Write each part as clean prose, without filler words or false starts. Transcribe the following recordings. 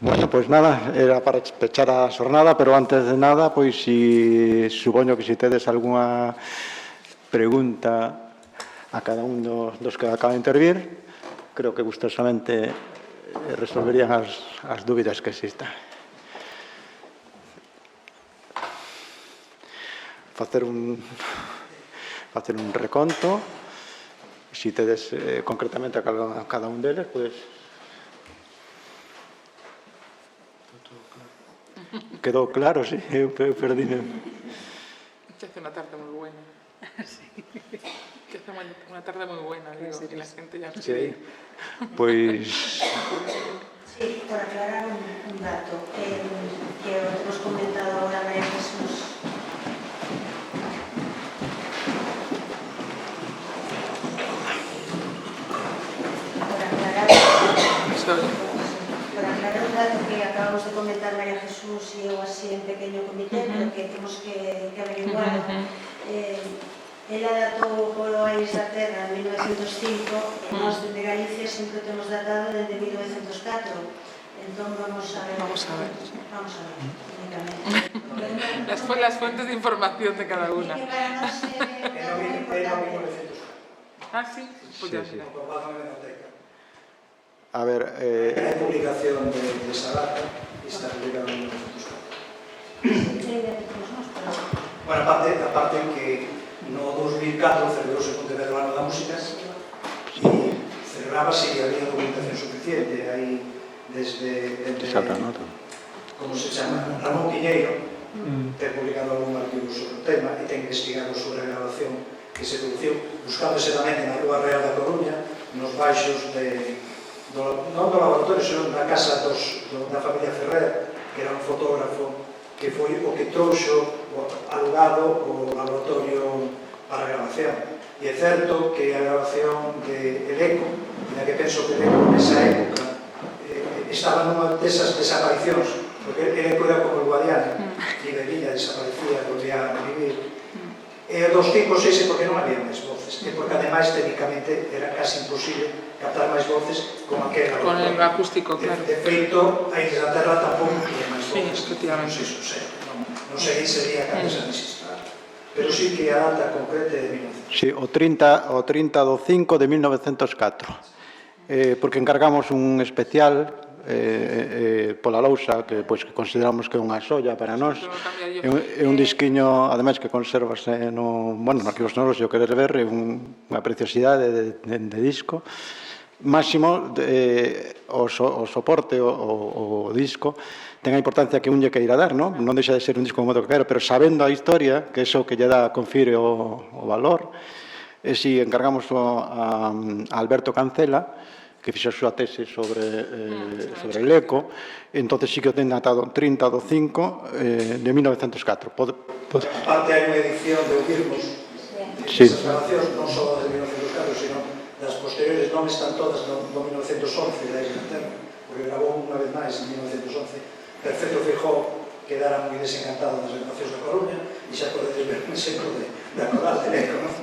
Bueno, pois nada, era para pechar a xornada, pero antes de nada, pois si supoño que se tedes algunha pregunta a cada un dos que acaba de intervir, creo que gustosamente resolverían as dúbidas que existan. Facer un reconto, si tedes concretamente a cada un deles, pois quedou claro, sí, eu perdí. Que hace una tarde muy buena. Sí. Que hace una tarde muy buena, digo, y la gente ya Sí, pois... Sí, por aclarar un dato que hemos comentado ahora María Jesús. Por aclarar un dato que acabamos de comentar María Jesús y eu así en pequeño comité, pero que temos que averiguar. Ela datou polo Aires da Terra en 1905 e nós desde Galicia sempre temos datado desde 1904. Entón vamos a ver. Vamos a ver, únicamente. Las fuentes de información de cada una. Que para nós é moi importante. Ah, sí? Pues ya Sí. mira. A ver... Hai publicación de esa data e está publicada en 1904. Bueno, aparte que no 2004 celebrouse o Pontevedra o Ano da Música e celebrábase e había documentación suficiente aí desde como se chama, Ramón Piñeiro ten publicado algún artigo sobre o tema e ten investigado sobre a grabación que se produciu buscándose tamén na Rúa Real da Coruña nos baixos non do laboratorio, senón da casa da familia Ferrer, que era un fotógrafo que foi o que trouxo alugado o laboratorio para a grabación. E é certo que a grabación de El Eco, na que penso que El Eco nesa época estaba nunha desas desaparicións, porque El Eco era como el Guadiana, e de viña desaparecía, volvía a vivir. E dos 5 ou 6 porque non había máis voces, e porque ademais técnicamente era casi imposible captar máis voces con aquel Con el acústico, claro. De feito, a Aires da Terra tampouco tiña máis voces. Sí, efectivamente. Non sei se sería capaz de registrar. Pero sí que a data concreta é de 1900. Sí, o 30 do 5 de 1904. Porque encargamos un especial pola lousa que consideramos que é unha xoia para nós. É un disquiño, ademais, que conservase no Arquivo Sonoro, se o querer ver, é unha preciosidade de disco. Máximo, o soporte, o disco, ten a importancia que un lle queira dar, non deixa de ser un disco como outro que quero, pero sabendo a historia, que é iso que lle confire o valor, e si encargamos a Alberto Cancela, que fixe a súa tese sobre el Eco, entón sí que o ten datado 30 do 5 de 1904. Aparte hai unha edición de Ovirmos, esas grabacións non só de 1904, sino das posteriores, non están todas no 1911 da Aires da Terra, porque grabou unha vez máis en 1911 Perfecto Feijó, que era moi desencantado das grabacións da Coruña, e xa podedes ver un exemplo da coral de Eco, non?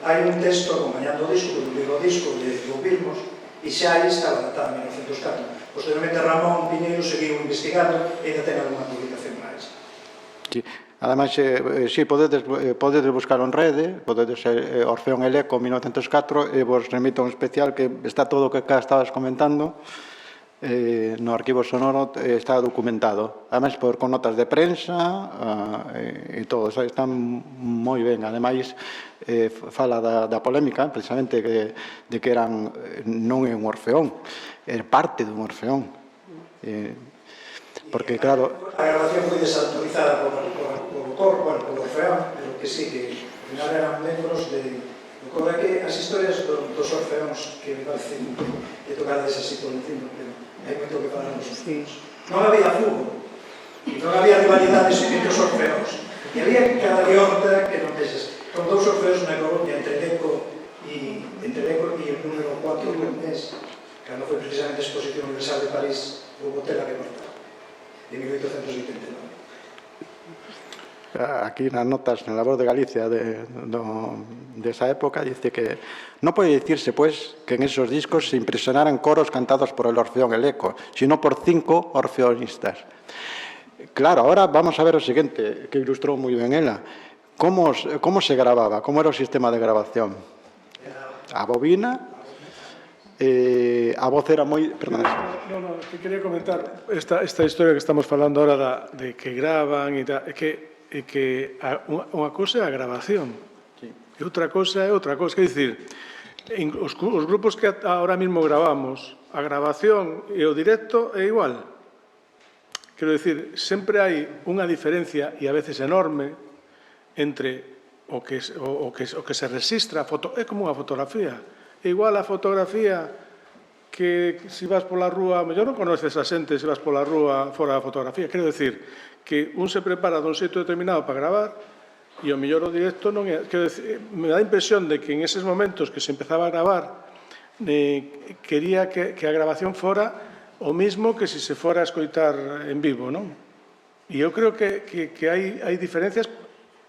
Hai un texto acompañando o disco, un libro disco de Ouvirmos, e xa aí estaba datado en 1904. Posteriormente Ramón Piñeiro seguiu investigando e ainda ten alguna publicación máis. Sí. Ademais, podedes buscar en rede, podedes Orfeón El Eco 1904, e vos remito un especial que está todo o que cá estabas comentando, no Arquivo Sonoro está documentado, ademais con notas de prensa e todo, está moi ben. Ademais fala da polémica precisamente de que non é un orfeón, é parte dun orfeón, porque claro, a grabación foi desautorizada polo orfeón, pero que sí, que ao final eran membros de coro. É que as historias dos orfeóns que me parecen de tocades así por encima, pero hai moito que falar nos orfeóns. Non había fútbol, non había rivalidades entre os orfeóns, e había cada diorta que non vexes. Con dous orfeóns na Coruña, entre Leco e o número 4 Cornés, cando foi precisamente a Exposición Universal de París, o Botella que cortaba, de 1889. aquí nas notas na La Voz de Galicia de esa época, dice que no puede decirse, pues, que en esos discos se impresionaran coros cantados por el Orfeón El Eco, sino por 5 orfeonistas. Claro, ahora vamos a ver o seguinte, que ilustrou moi ben ela. Como se grababa? Como era o sistema de grabación? A bobina, a voz era moi... Perdona. No, que quería comentar esta historia que estamos falando ahora de que graban e tal, é que unha cousa é a grabación e outra cousa é outra cousa. Quer dicir, os grupos que ahora mismo gravamos, a grabación e o directo é igual. Quero dicir, sempre hai unha diferencia e a veces enorme entre o que se resistra. É como unha fotografía. É igual a fotografía que se vas pola rúa, mellor non conoces a xente se vas pola rúa fora da fotografía. Quero dicir que un se prepara dun xeito determinado para gravar e o mellor o directo non é... Quero dicir, me dá a impresión de que en eses momentos que se empezaba a gravar quería que a grabación fora o mismo que se fora a escoitar en vivo, non? E eu creo que hai diferencias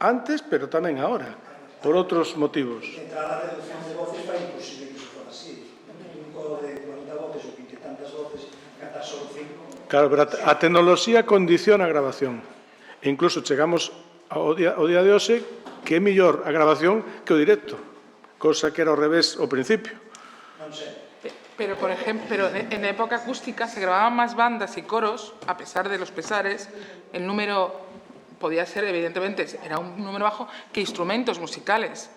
antes, pero tamén agora, por outros motivos. Entrar a reducción de voces para imposible que se fora así. Un coro de 40 voces ou 20 tantas voces, cantar solo 5. Claro, pero a tecnoloxía condiciona a grabación. E incluso chegamos ao día de hoxe que é mellor a grabación que o directo, cosa que era ao revés ao principio. Non sei. Pero, por ejemplo, en la época acústica se grababan más bandas y coros, a pesar de los pesares. El número podía ser, evidentemente, era un número bajo, que instrumentos musicales.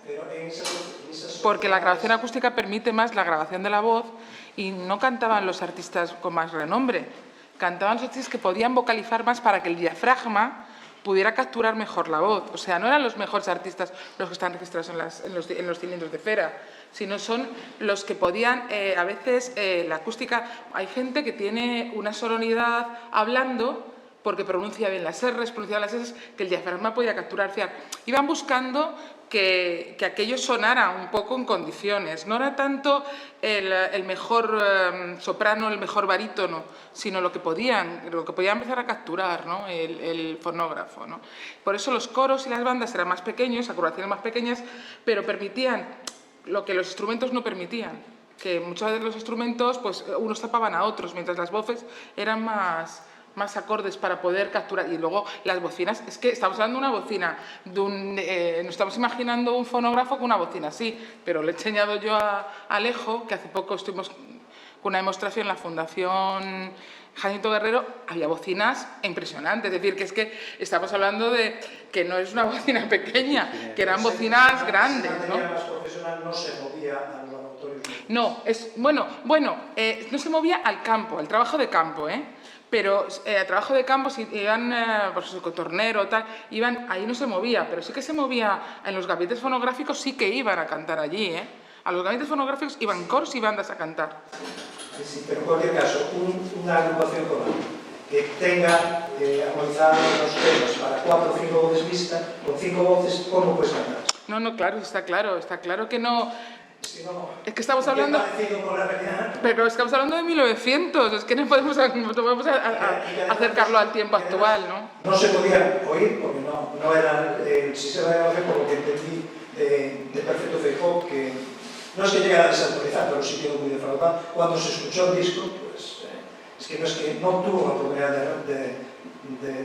Porque la grabación acústica permite más la grabación de la voz y no cantaban los artistas con más renombre. Cantaban los artistas que podían vocalizar más para que el diafragma pudiera capturar mejor la voz. O sea, no eran los mejores artistas los que están registrados en los cilindros de cera, sino son los que podían, a veces, la acústica... Hay gente que tiene una sonoridad hablando porque pronuncia bien las R's, pronuncia las S, que el diafragma podía capturar. O sea, iban buscando que aquello sonara un poco en condiciones. No era tanto el mejor soprano, el mejor barítono, sino lo que podía empezar a capturar, ¿no? el fonógrafo, ¿no? Por eso los coros y las bandas eran más pequeños, agrupaciones más pequeñas, pero permitían lo que los instrumentos no permitían, que muchas veces los instrumentos, pues unos tapaban a otros, mientras las voces eran más acordes para poder capturar. Y luego las bocinas, es que estamos hablando de una bocina, nos estamos imaginando un fonógrafo con una bocina así, pero le he enseñado yo a Alejo, que hace poco estuvimos con una demostración en la Fundación Jacinto Guerrero, había bocinas impresionantes, es decir, que es que estamos hablando de que no es una bocina pequeña, que eran bocinas grandes, ¿no? No se movía a los laboratorios. No, no se movía al campo, al trabajo de campo, pero al trabajo de campo, si iban, por su cotornero, tal, iban, ahí no se movía, pero sí que se movía en los gabinetes fonográficos, sí que iban a cantar allí, A los gabinetes fonográficos iban coros y bandas a cantar. Sí, pero en cualquier caso, una agrupación coral que tenga armonizados los temas para 4 o 5 voces vistas, con 5 voces, ¿cómo puedes cantar? No, claro, está claro que no... Es que estamos hablando... Pero estamos hablando de 1900, es que no podemos acercarlo al tiempo actual, ¿no? No se podía oír porque no era el sistema de grabación, por lo que entendí de Perfecto Feijóo, que no es que llegara a desautorizar, pero sí quedó muy defraudado. Cuando se escuchó el disco, pues es que no tuvo la oportunidad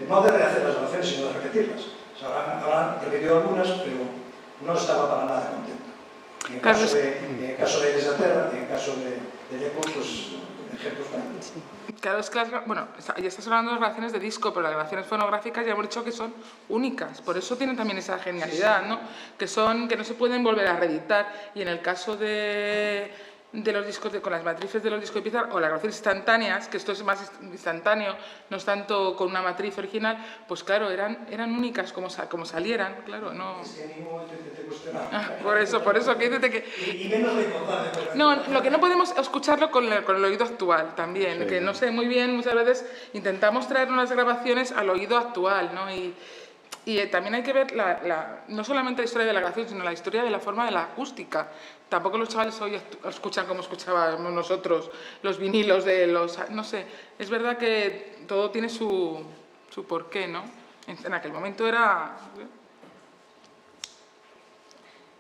no de rehacer las grabaciones, sino de repetirlas. O sea, habrán repetido algunas, pero no estaba para nada contento. En el caso de Desaterra, y en el caso de Leco, pues ejemplos también. Claro, es que ya estás hablando de grabaciones de disco, pero las grabaciones fonográficas ya hemos dicho que son únicas, por eso tienen también esa genialidad, ¿no? Que no se pueden volver a reeditar, y en el caso de los discos, con las matrices de los discos de Pizarro, o las grabaciones instantáneas, que esto es más instantáneo, no es tanto con una matriz original, pues claro, eran únicas como salieran, claro, no... Es que en ningún momento intenté cuestionar. Por eso, que dices que... Y menos de importante. No, lo que no podemos escucharlo con el oído actual también, sí. Que no sé muy bien, muchas veces intentamos traer unas grabaciones al oído actual, ¿no? Y también hay que ver no solamente la historia de la grabación, sino la historia de la forma de la acústica. Tampoco los chavales hoy escuchan como escuchábamos nosotros los vinilos de los... No sé, es verdad que todo tiene su porqué, ¿no? En aquel momento era...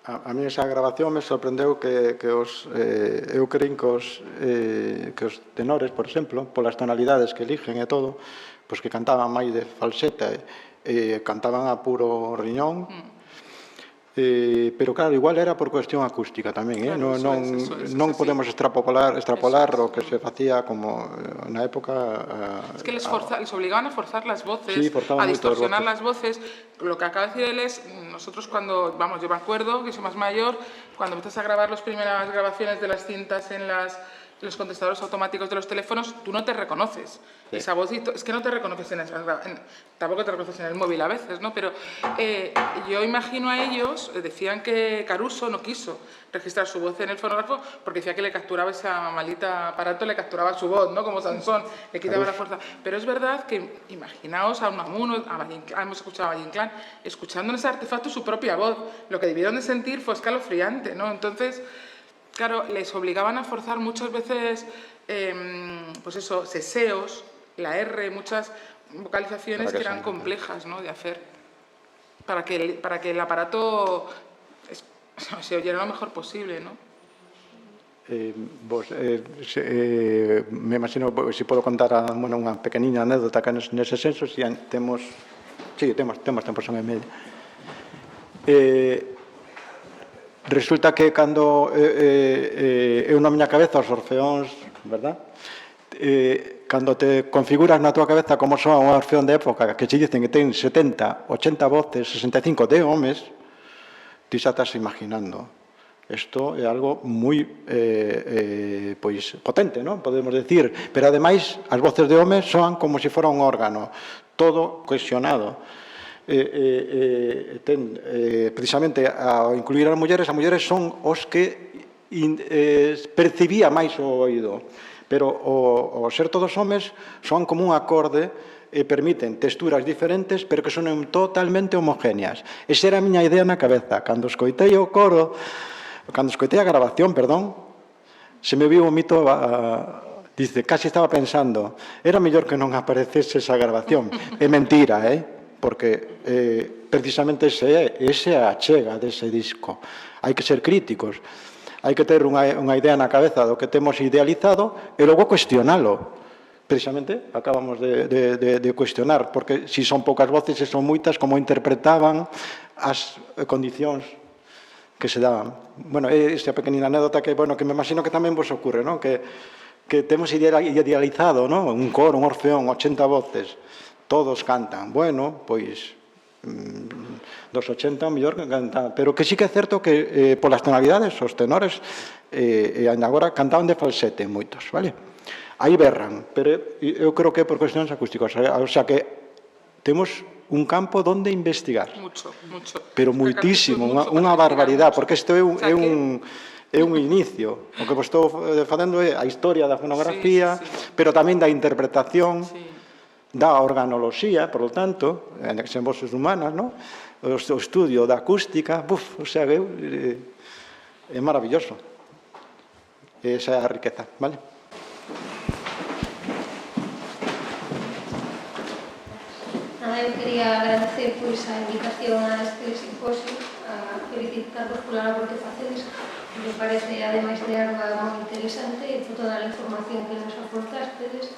A mí esa grabación me sorprendeu que eu creín que os tenores, por exemplo, polas tonalidades que eligen e todo, pois que cantaban máis de falseta e cantaban a puro riñón. Pero claro, igual era por cuestión acústica tamén, Claro, non podemos extrapolar o que se facía como na época. Es que les obligaban a forzar las voces, Sí, forzaban a moito as distorsionar las voces. Lo que acaba de decir él es, nosotros cuando, vamos, yo me acuerdo, que soy más mayor, cuando empiezas a grabar las primeras grabaciones de las cintas en los contestadores automáticos de los teléfonos, tú no te reconoces. Sí. Esa voz, es que no te reconoces tampoco te reconoces en el móvil a veces, ¿no? Pero yo imagino a ellos, decían que Caruso no quiso registrar su voz en el fonógrafo porque decía que le capturaba esa malita aparato, le capturaba su voz, ¿no? Como Sansón, le quitaba la fuerza. Pero es verdad que, imaginaos a Unamuno, hemos escuchado a Valle Inclán, escuchando en ese artefacto su propia voz. Lo que debieron de sentir fue escalofriante, ¿no? Entonces, claro, les obligaban a forzar muchas veces, pues eso, seseos, la R, muchas vocalizaciones que eran complejas, ¿no?, de hacer, para que el aparato se oyera lo mejor posible, ¿no? Me imagino, se podo contar unha pequeniña anécdota que nese senso, si temos tempo son e medio. Resulta que cando eu na miña cabeza os orfeóns, verdad? Cando te configuras na túa cabeza como soa unha orfeón de época que che dicen que ten 70, 80 voces, 65 de homes, ti xa estás imaginando. Isto é algo moi pois potente, non? Podemos decir, pero ademais as voces de homes soan como se fora un órgano, todo cohesionado. Precisamente ao incluir as mulleres son os que percibía máis o oído, pero ao ser todos homes son como un acorde e permiten texturas diferentes pero que son totalmente homogéneas. Esa era a miña idea na cabeza. Cando escoitei o coro, cando escoitei a grabación, se me viu o mito, dice, casi estaba pensando, era mellor que non aparecese esa grabación. É mentira, porque precisamente ese é a chega dese disco. Hai que ser críticos, hai que ter unha idea na cabeza do que temos idealizado e logo cuestionalo. Precisamente acabamos de cuestionar, porque se son poucas voces e son moitas, como interpretaban as condicións que se daban. Bueno, esta pequenina anécdota que me imagino que tamén vos ocurre, non? Que temos idealizado, non? Un coro, un orfeón, 80 voces, todos cantan. Bueno, pois dos 80 mellor que cantan, pero que sí que é certo que polas tonalidades os tenores agora cantaban de falsete moitos, vale? Aí berran, pero eu creo que é por cuestións acústicas, o sea que temos un campo donde investigar. Mucho. Pero muitísimo, unha barbaridade, porque isto é un inicio. O que vos estou facendo é a historia da fonografía, pero tamén da interpretación, da organoloxía, por lo tanto, en que sen voces humanas, o estudio da acústica, o sea, é maravilloso. Esa é a riqueza, vale? Eu quería agradecer a invitación a este simposio, a felicitarvos pola labor que facedes, me parece, ademais de algo moi interesante, por toda a información que nos aportastedes.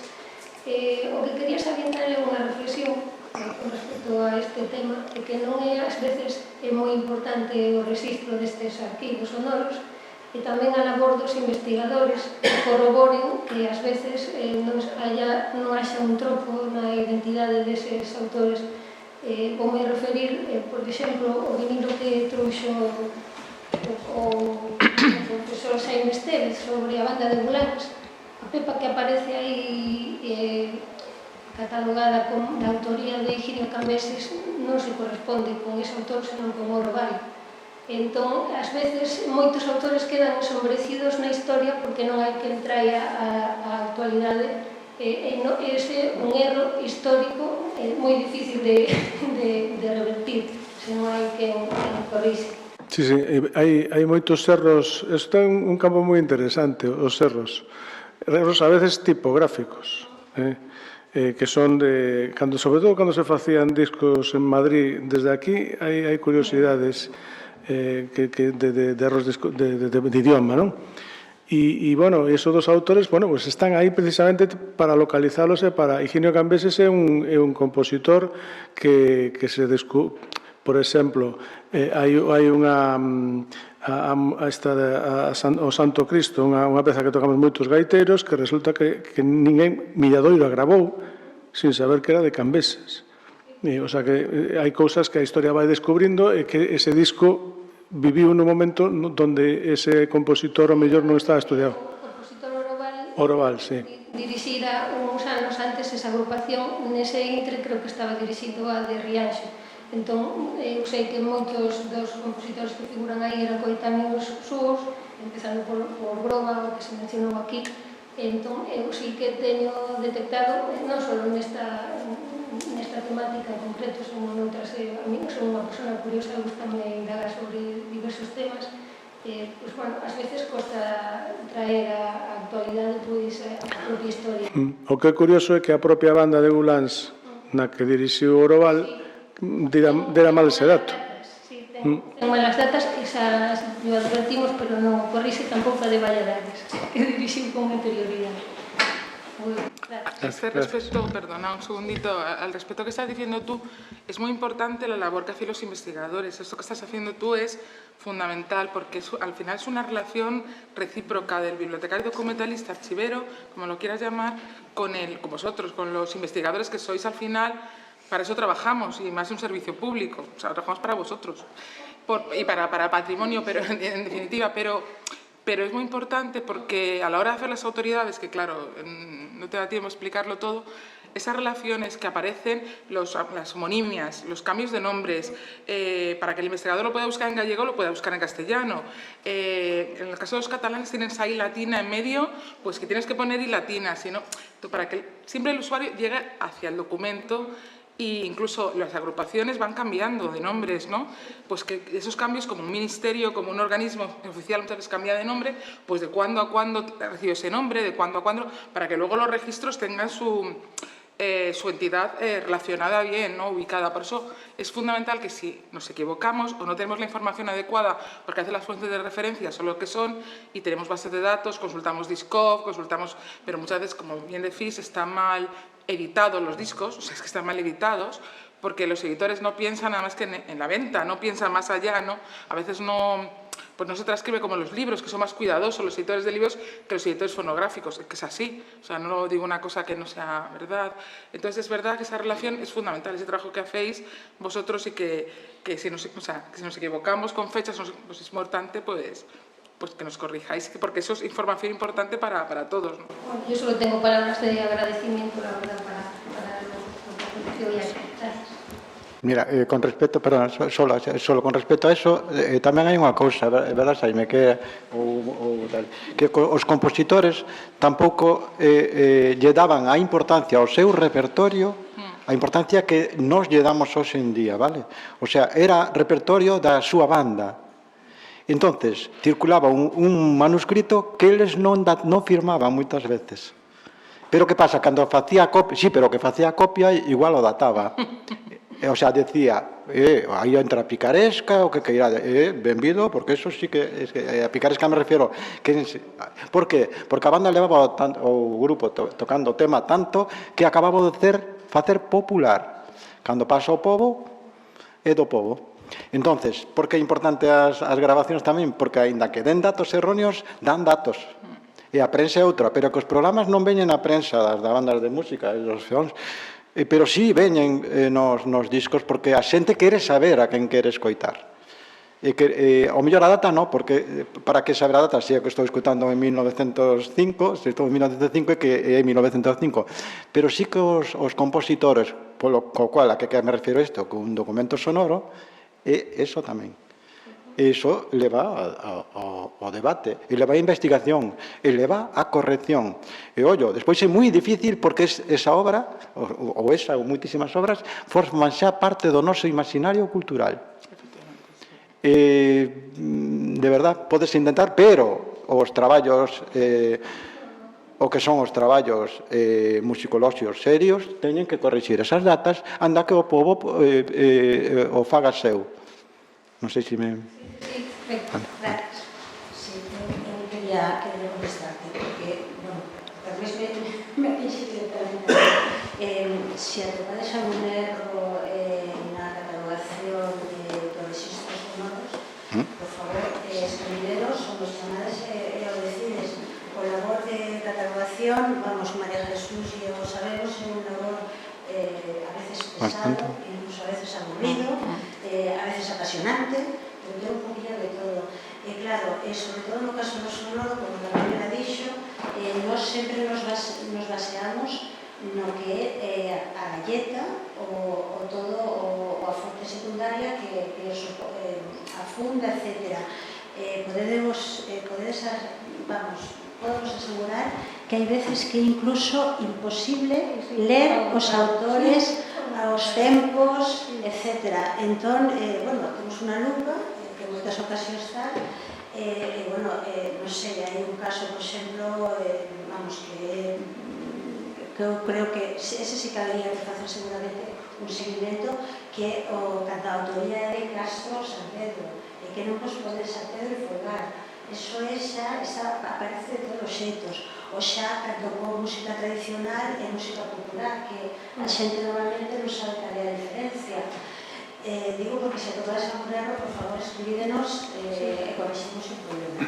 O que quería salientar é unha reflexión con respecto a este tema, de que non é, ás veces, é moi importante o registro destes arquivos sonoros, e tamén a labor dos investigadores que corroboren que ás veces non haxa un tropo na identidade deses autores. Vou me referir, por exemplo, o vinilo que trouxo o profesor Xaime Estévez sobre a banda de Bulanes, a pepa que aparece aí catalogada como da autoría de Higinio Cambeses non se corresponde con ese autor, senón con Oro Vale. Entón, ás veces, moitos autores quedan ensombrecidos na historia porque non hai que entrar á actualidade. Ese é un erro histórico moi difícil de revertir, se non hai que corrixir. Sí, hai moitos erros. Isto é un campo moi interesante, os erros. Erros a veces tipográficos. que son de... Sobre todo cando se facían discos en Madrid, desde aquí hai curiosidades de erros de idioma, non? E, bueno, esos dos autores, bueno, pues están aí precisamente para localizalos e para... Higinio Cambeses é un compositor que se descubre... Por exemplo, hai unha... o Santo Cristo, unha peza que tocamos moitos gaiteiros, que resulta que ninguén Milladoiro a grabou sin saber que era de Cambeses. O sea que hai cousas que a historia vai descubrindo e que ese disco viviu nun momento onde ese compositor o mellor non estaba estudiado. O compositor Oroval, Oroval, sí. dirixira uns anos antes esa agrupación, nese intre creo que estaba dirixido a de Rianxo. Entón, eu sei que moitos dos compositores que figuran aí eran coetáneos súos, empezando por Groba, o que se mencionou aquí. Entón, eu sí que teño detectado, non só nesta temática en concreto, senón noutras, a mí son unha persona curiosa, gustame indagar sobre diversos temas, pois, bueno, ás veces costa traer a actualidade, pois, a propia historia. O que é curioso é que a propia banda de Uláns, na que dirixiu Oroval, dera mal ese dato. Sí, ten malas datas, esas yo advertimos, pero non corrixe tampouco a de Valladares, que dirixiu con anterioridade. Este respecto, perdona un segundito, al respecto que estás diciendo tú, es muy importante la labor que hacen los investigadores. Esto que estás haciendo tú es fundamental porque al final es una relación recíproca del bibliotecario documentalista, archivero, como lo quieras llamar, con vosotros, con los investigadores que sois al final. Para eso trabajamos y más un servicio público, o sea, trabajamos para vosotros y para patrimonio, pero en definitiva, pero es muy importante porque a la hora de hacer las autoridades, que claro, no te da tiempo a explicarlo todo, esas relaciones que aparecen, las homonimias, los cambios de nombres, para que el investigador lo pueda buscar en gallego, lo pueda buscar en castellano. En el caso de los catalanes tienes ahí latina en medio, pues que tienes que poner y latina, sino para que siempre el usuario llegue hacia el documento. E incluso las agrupaciones van cambiando de nombres, ¿no? Pues que esos cambios, como un ministerio, como un organismo oficial muchas veces cambia de nombre, pues de cuándo a cuándo recibe ese nombre, de cuándo a cuándo, para que luego los registros tengan su entidad relacionada bien, ¿no? Ubicada. Por eso es fundamental que si nos equivocamos o no tenemos la información adecuada, porque a veces las fuentes de referencia son lo que son y tenemos bases de datos, consultamos Discov, pero muchas veces, como bien decís, está mal editados los discos, o sea, es que están mal editados, porque los editores no piensan nada más que en la venta, no piensan más allá, ¿no? A veces pues no se transcribe como los libros, que son más cuidadosos los editores de libros que los editores fonográficos, que es así, o sea, no digo una cosa que no sea verdad. Entonces es verdad que esa relación es fundamental, ese trabajo que hacéis vosotros y que si nos equivocamos con fechas, pues es importante, pues que nos corrijáis, porque eso es información importante para todos, ¿no? Bueno, yo solo tengo palabras de agradecimiento, la verdad, para lo que hoy hay. Gracias. Mira, con respecto, perdón, solo con respecto a eso, tamén hai unha cousa, verdad, Xaime, que os compositores tampouco lle daban a importancia ao seu repertorio, a importancia que nos lle damos hoxe en día, vale? O sea, era repertorio da súa banda. Entonces, circulaba un manuscrito que eles non firmaban moitas veces. Pero que pasa? Cando facía copia, sí, pero que facía copia igual o databa. O sea, decía, aí entra a picaresca, o que queira, benvido, porque eso sí que, a picaresca me refiero. Por qué? Porque a banda levaba o grupo tocando o tema tanto que acababa de facer popular. Cando pasa o pobo, é do pobo. Entonces, por que é importante as grabacións tamén? Porque, aínda que den datos erróneos, dan datos. E a prensa é outra, pero que os programas non veñen na prensa das bandas de música e dos films, pero sí veñen nos discos, porque a xente quere saber a quen quere escoitar. E que, ao mellor a data non, porque para que saber a data, se é que estou escutando en 1905, se estou en 1905 é que é 1905, pero sí que os compositores, polo cual a que me refiro isto, con un documento sonoro, e iso tamén. Iso leva ao debate, e leva a investigación, e leva a corrección. E, ollo, despois é moi difícil porque esa obra, ou moitísimas obras, forman xa parte do noso imaginario cultural. De verdad, podes intentar, pero os traballos o que son os traballos musicolóxicos serios, teñen que corrixir esas datas, anda que o povo o faga seu. Non sei se me... Gracias. Sí, eu quería contestarte, porque, bueno, tal vez me pinche directamente. Se atopades algún erro na catalogación dos registros sonoros, por favor, escribirenos ou nos chamades e o decides. O labor de catalogación, vamos, María Jesús e o sabemos, é un labor a veces pesado, incluso a veces aburrido, a veces apasionante, pero ten un poquillo de todo. E claro, sobre todo no caso do sonoro, como tamén me dixo, nós sempre nos baseamos no que é a galleta, o todo, a fonte secundaria que a funda, etc. Podedes asegurar que hai veces que é incluso imposible ler os autores, os tempos, etc. Entón, temos unha lupa que en moitas ocasións está, non sei, hai un caso, por exemplo, que eu creo que ese sí que habría que facer seguramente un seguimento, que é o cantautoría de Castro San Pedro, e que non nos pode San Pedro e folgar. Eso xa aparece de todos os xeitos. O xa tocou música tradicional e música popular, que a xente normalmente non sabe cal é a diferencia. Digo porque se atopades algún erro, por favor, escribídenos e corriximos o problema.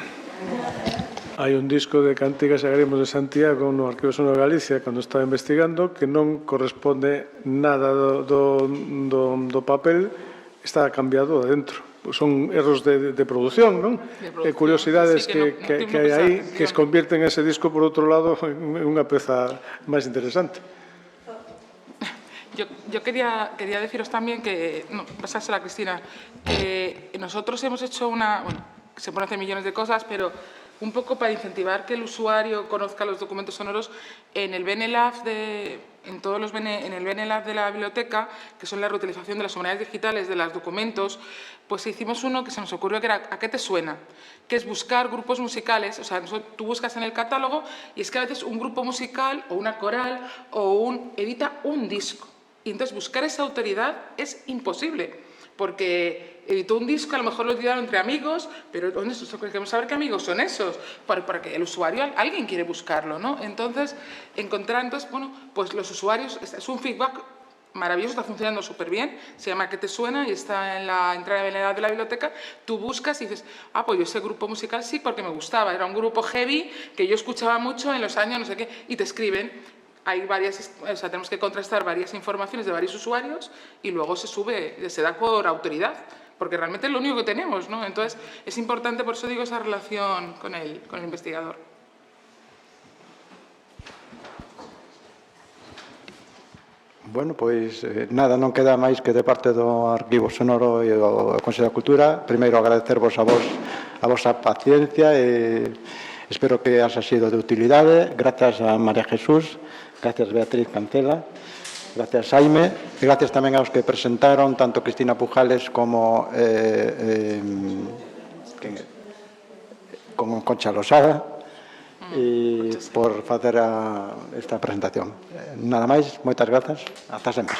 Hai un disco de Cánticas e Agremos de Santiago no Arquivo Sonoro de Galicia, cando estaba investigando, que non corresponde nada do papel, está cambiado adentro. Son erros de produción, non? Curiosidades que hai aí que se convierten ese disco, por outro lado, en unha peza máis interesante. Yo quería deciros también que, pasársela a Cristina, que nosotros hemos hecho se pueden hacer millones de cosas, pero un poco para incentivar que el usuario conozca los documentos sonoros en el BNLab en el BNLab de la biblioteca, que son la reutilización de las humanidades digitales de los documentos, pues hicimos uno que se nos ocurrió que era ¿a qué te suena? Que es buscar grupos musicales, o sea, tú buscas en el catálogo y es que a veces un grupo musical o una coral edita un disco. Y entonces buscar esa autoridad es imposible, porque editó un disco, a lo mejor lo editaron entre amigos, pero nosotros queremos saber qué amigos son esos, para que el usuario, alguien quiere buscarlo, ¿no? Entonces, pues los usuarios, es un feedback maravilloso, está funcionando súper bien, se llama ¿Qué te suena? Y está en la entrada de la biblioteca. Tú buscas y dices, pues yo ese grupo musical sí, porque me gustaba, era un grupo heavy que yo escuchaba mucho en los años no sé qué, y te escriben. Hay tenemos que contrastar varias informaciones de varios usuarios y luego se da por autoridad, porque realmente es lo único que tenemos, ¿no? Entonces, es importante, por eso digo, esa relación con el investigador. Bueno, pois nada, non queda máis que de parte do Arquivo Sonoro e do Consello da Cultura. Primeiro, agradecervos a vosa paciencia e espero que haxa sido de utilidade. Gracias a María Jesús, gracias Beatriz Cancela, gracias Jaime e gracias tamén aos que presentaron, tanto Cristina Pujales como Concha Losada, por facer esta presentación. Nada máis, moitas grazas, ata sempre.